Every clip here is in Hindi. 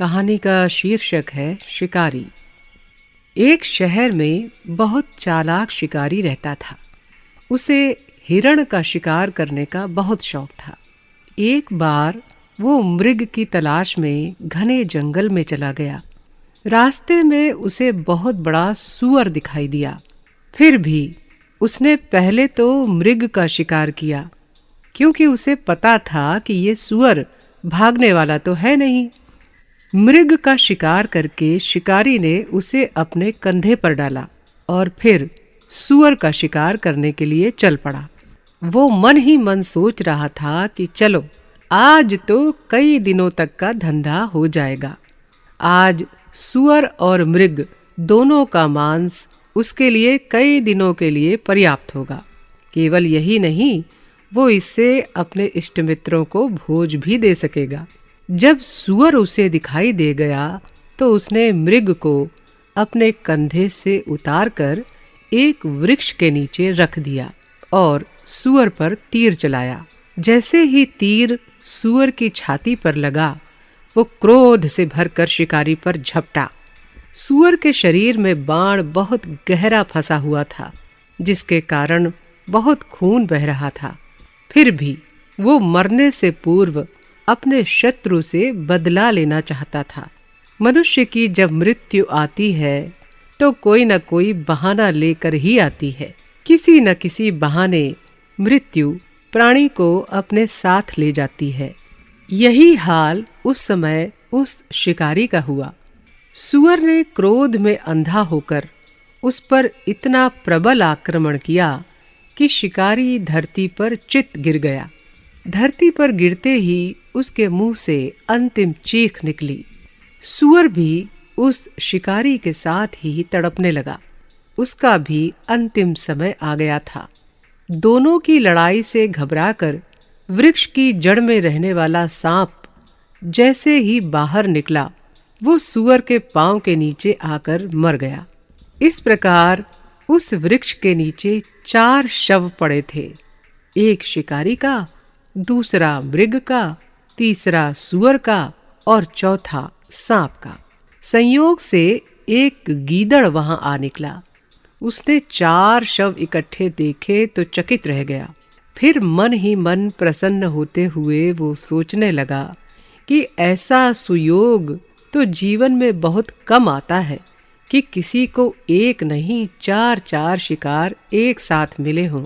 कहानी का शीर्षक है शिकारी। एक शहर में बहुत चालाक शिकारी रहता था। उसे हिरण का शिकार करने का बहुत शौक था। एक बार वो मृग की तलाश में घने जंगल में चला गया। रास्ते में उसे बहुत बड़ा सूअर दिखाई दिया। फिर भी उसने पहले तो मृग का शिकार किया, क्योंकि उसे पता था कि ये सूअर भागने वाला तो है नहीं। मृग का शिकार करके शिकारी ने उसे अपने कंधे पर डाला और फिर सूअर का शिकार करने के लिए चल पड़ा। वो मन ही मन सोच रहा था कि चलो, आज तो कई दिनों तक का धंधा हो जाएगा। आज सूअर और मृग दोनों का मांस उसके लिए कई दिनों के लिए पर्याप्त होगा। केवल यही नहीं, वो इससे अपने इष्ट मित्रों को भोज भी दे सकेगा। जब सूअर उसे दिखाई दे गया तो उसने मृग को अपने कंधे से उतारकर एक वृक्ष के नीचे रख दिया और सूअर पर तीर चलाया। जैसे ही तीर सूअर की छाती पर लगा, वो क्रोध से भरकर शिकारी पर झपटा। सूअर के शरीर में बाण बहुत गहरा फंसा हुआ था, जिसके कारण बहुत खून बह रहा था। फिर भी वो मरने से पूर्व अपने शत्रु से बदला लेना चाहता था। मनुष्य की जब मृत्यु आती है तो कोई न कोई बहाना लेकर ही आती है। किसी न किसी बहाने मृत्यु प्राणी को अपने साथ ले जाती है। यही हाल उस समय उस शिकारी का हुआ। सूअर ने क्रोध में अंधा होकर उस पर इतना प्रबल आक्रमण किया कि शिकारी धरती पर चित गिर गया। धरती पर गिरते ही उसके मुंह से अंतिम चीख निकली। सूअर भी उस शिकारी के साथ ही तड़पने लगा। उसका भी अंतिम समय आ गया था। दोनों की लड़ाई से घबराकर वृक्ष की जड़ में रहने वाला सांप जैसे ही बाहर निकला, वो सूअर के पांव के नीचे आकर मर गया। इस प्रकार उस वृक्ष के नीचे 4 शव पड़े थे। एक शिकारी का, दूसरा मृग का, तीसरा सूअर का और चौथा सांप का। संयोग से एक गीदड़ वहां आ निकला। उसने 4 शव इकट्ठे देखे तो चकित रह गया। फिर मन ही मन प्रसन्न होते हुए वो सोचने लगा कि ऐसा सुयोग तो जीवन में बहुत कम आता है कि किसी को एक नहीं 4 शिकार एक साथ मिले हों।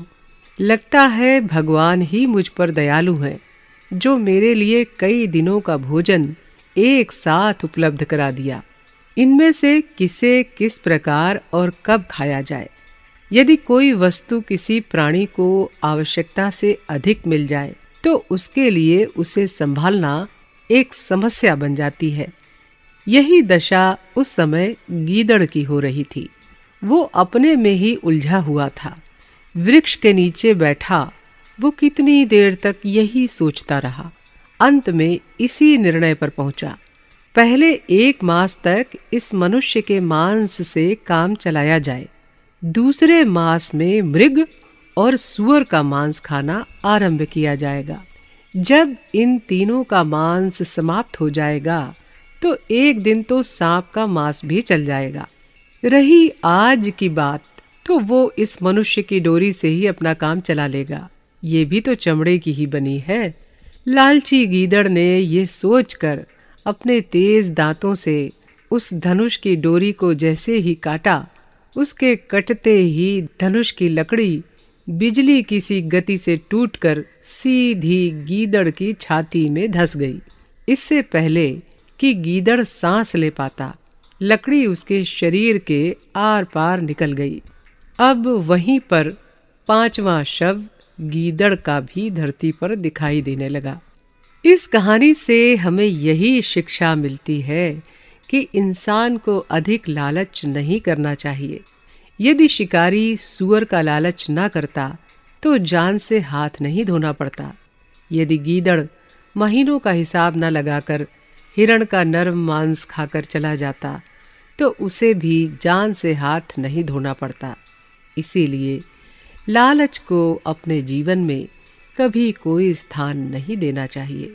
लगता है भगवान ही मुझ पर दयालु हैं, जो मेरे लिए कई दिनों का भोजन एक साथ उपलब्ध करा दिया। इनमें से किसे किस प्रकार और कब खाया जाए। यदि कोई वस्तु किसी प्राणी को आवश्यकता से अधिक मिल जाए तो उसके लिए उसे संभालना एक समस्या बन जाती है। यही दशा उस समय गीदड़ की हो रही थी। वो अपने में ही उलझा हुआ था। वृक्ष के नीचे बैठा वो कितनी देर तक यही सोचता रहा। अंत में इसी निर्णय पर पहुंचा। पहले 1 मास तक इस मनुष्य के मांस से काम चलाया जाए। दूसरे मास में मृग और सूअर का मांस खाना आरंभ किया जाएगा। जब इन तीनों का मांस समाप्त हो जाएगा तो एक दिन तो सांप का मांस भी चल जाएगा। रही आज की बात, तो वो इस मनुष्य की डोरी से ही अपना काम चला लेगा। ये भी तो चमड़े की ही बनी है। लालची गीदड़ ने ये सोचकर अपने तेज दांतों से उस धनुष की डोरी को जैसे ही काटा, उसके कटते ही धनुष की लकड़ी बिजली की सी गति से टूटकर सीधी गीदड़ की छाती में धंस गई। इससे पहले कि गीदड़ सांस ले पाता, लकड़ी उसके शरीर के आर पार निकल गई। अब वहीं पर 5वां शव गीदड़ का भी धरती पर दिखाई देने लगा। इस कहानी से हमें यही शिक्षा मिलती है कि इंसान को अधिक लालच नहीं करना चाहिए। यदि शिकारी सूअर का लालच ना करता तो जान से हाथ नहीं धोना पड़ता। यदि गीदड़ महीनों का हिसाब न लगाकर हिरण का नरम मांस खाकर चला जाता तो उसे भी जान से हाथ नहीं धोना पड़ता। इसीलिए लालच को अपने जीवन में कभी कोई स्थान नहीं देना चाहिए।